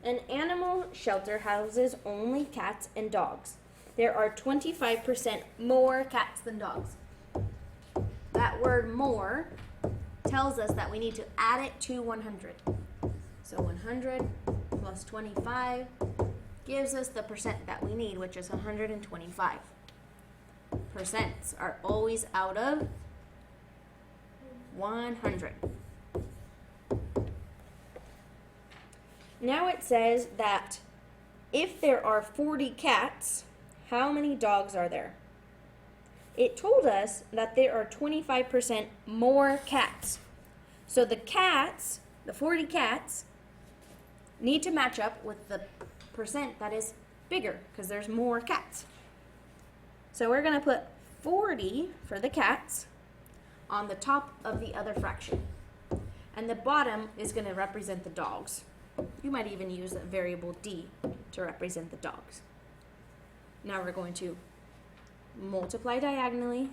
An animal shelter houses only cats and dogs. There are 25% more cats than dogs. That word more tells us that we need to add it to 100. So 100 plus 25 gives us the percent that we need, which is 125. Percents are always out of 100. Now it says that if there are 40 cats, how many dogs are there? It told us that there are 25% more cats. So the cats, the 40 cats, need to match up with the percent that is bigger because there's more cats. So we're going to put 40 for the cats on the top of the other fraction. And the bottom is going to represent the dogs. You might even use the variable d to represent the dogs. Now we're going to multiply diagonally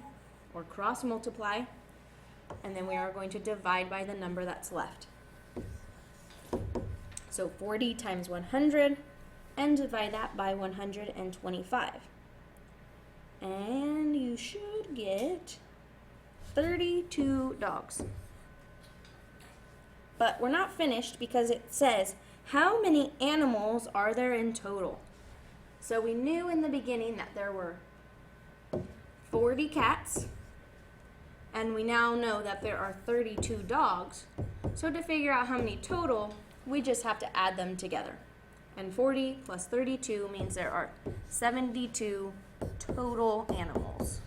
or cross multiply, and then we are going to divide by the number that's left. So 40 times 100 and divide that by 125. And you should get 32 dogs. But we're not finished because it says, how many animals are there in total? So we knew in the beginning that there were 40 cats, and we now know that there are 32 dogs. So to figure out how many total, we just have to add them together. And 40 plus 32 means there are 72 total animals.